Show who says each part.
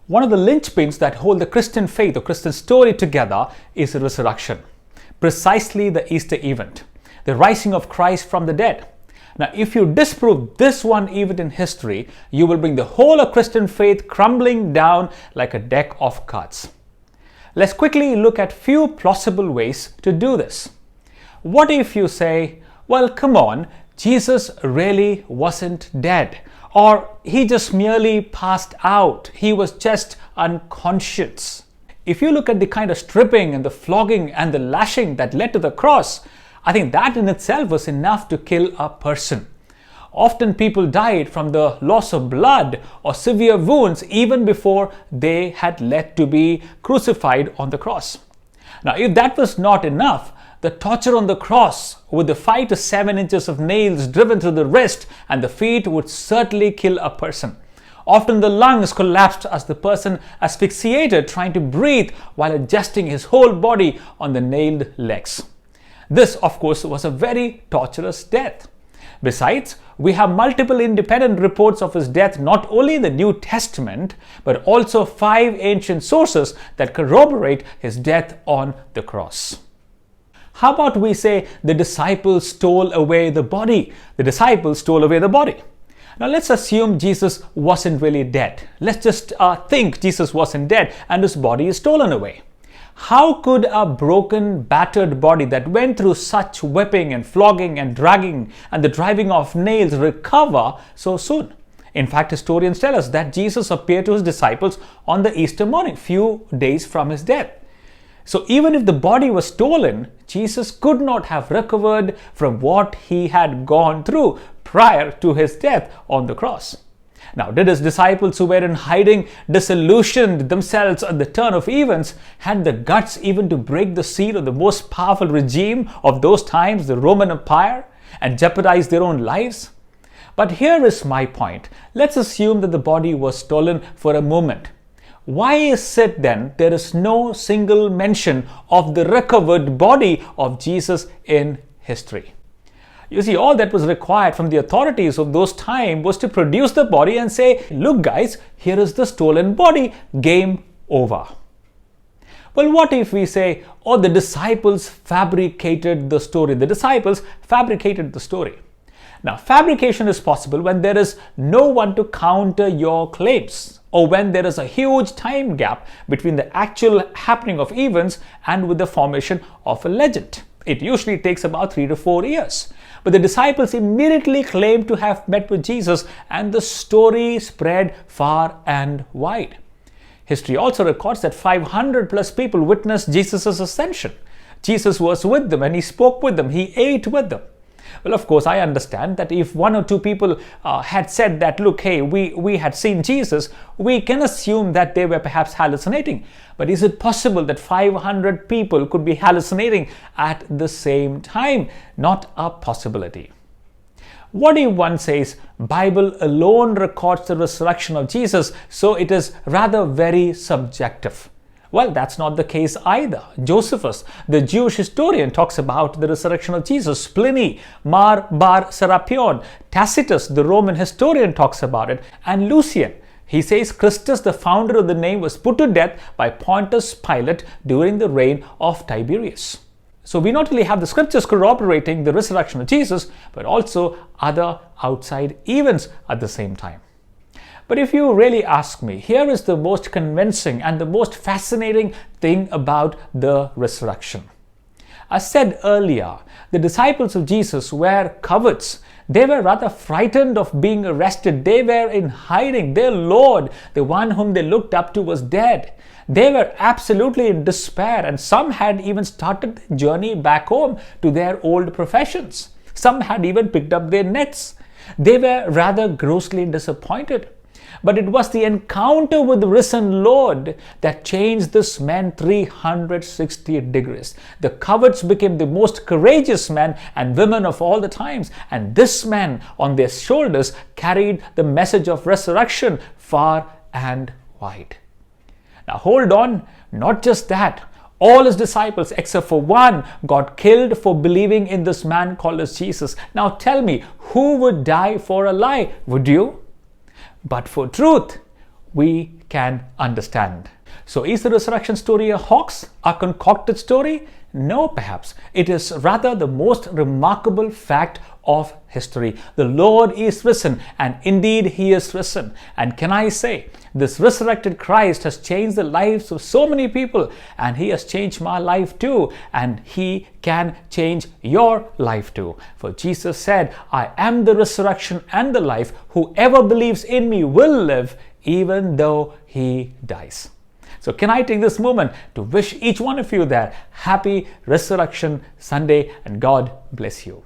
Speaker 1: One of the linchpins that hold the Christian faith or Christian story together is the resurrection, precisely the Easter event, the rising of Christ from the dead. Now, if you disprove this one event in history, you will bring the whole of Christian faith crumbling down like a deck of cards. Let's quickly look at few plausible ways to do this. What if you say, well, come on, Jesus really wasn't dead, or he just merely passed out, he was just unconscious? If you look at the kind of stripping and the flogging and the lashing that led to the cross, I think that in itself was enough to kill a person. Often people died from the loss of blood or severe wounds even before they had led to be crucified on the cross. Now, if that was not enough, the torture on the cross with the 5 to 7 inches of nails driven through the wrist and the feet would certainly kill a person. Often the lungs collapsed as the person asphyxiated trying to breathe while adjusting his whole body on the nailed legs. This, of course, was a very torturous death. Besides, we have multiple independent reports of his death not only in the New Testament, but also 5 ancient sources that corroborate his death on the cross. How about we say the disciples stole away the body? The disciples stole away the body. Now let's assume Jesus wasn't really dead. Let's just think Jesus wasn't dead and his body is stolen away. How could a broken, battered body that went through such whipping and flogging and dragging and the driving of nails recover so soon? In fact, historians tell us that Jesus appeared to his disciples on the Easter morning, few days from his death. So even if the body was stolen, Jesus could not have recovered from what he had gone through prior to his death on the cross. Now, did his disciples who were in hiding, disillusioned themselves at the turn of events, had the guts even to break the seal of the most powerful regime of those times, the Roman Empire, and jeopardize their own lives? But here is my point. Let's assume that the body was stolen for a moment. Why is it then there is no single mention of the recovered body of Jesus in history? You see, all that was required from the authorities of those times was to produce the body and say, look guys, here is the stolen body, game over. Well, what if we say, oh, the disciples fabricated the story. The disciples fabricated the story. Now, fabrication is possible when there is no one to counter your claims, or when there is a huge time gap between the actual happening of events and with the formation of a legend. It usually takes about 3 to 4 years. But the disciples immediately claimed to have met with Jesus, and the story spread far and wide. History also records that 500 plus people witnessed Jesus' ascension. Jesus was with them and he spoke with them, he ate with them. Well, of course, I understand that if 1 or 2 people had said that, look, hey, we had seen Jesus, we can assume that they were perhaps hallucinating. But is it possible that 500 people could be hallucinating at the same time? Not a possibility. What if one says, Bible alone records the resurrection of Jesus, so it is rather very subjective? Well, that's not the case either. Josephus, the Jewish historian, talks about the resurrection of Jesus. Pliny, Mar Bar Serapion, Tacitus, the Roman historian, talks about it. And Lucian, he says Christus, the founder of the name, was put to death by Pontius Pilate during the reign of Tiberius. So we not only have the scriptures corroborating the resurrection of Jesus, but also other outside events at the same time. But if you really ask me, here is the most convincing and the most fascinating thing about the resurrection. As said earlier, the disciples of Jesus were cowards. They were rather frightened of being arrested. They were in hiding. Their Lord, the one whom they looked up to, was dead. They were absolutely in despair, and some had even started the journey back home to their old professions. Some had even picked up their nets. They were rather grossly disappointed. But it was the encounter with the risen Lord that changed this man 360 degrees. The cowards became the most courageous men and women of all the times. And this man on their shoulders carried the message of resurrection far and wide. Now hold on, not just that. All his disciples, except for one, got killed for believing in this man called as Jesus. Now tell me, who would die for a lie? Would you? But for truth, we can understand. So is the resurrection story a hoax, a concocted story? No, perhaps. It is rather the most remarkable fact of history. The Lord is risen, and indeed He is risen. And can I say, this resurrected Christ has changed the lives of so many people, and He has changed my life too, and He can change your life too. For Jesus said, I am the resurrection and the life. Whoever believes in me will live even though he dies. So can I take this moment to wish each one of you there happy Resurrection Sunday, and God bless you.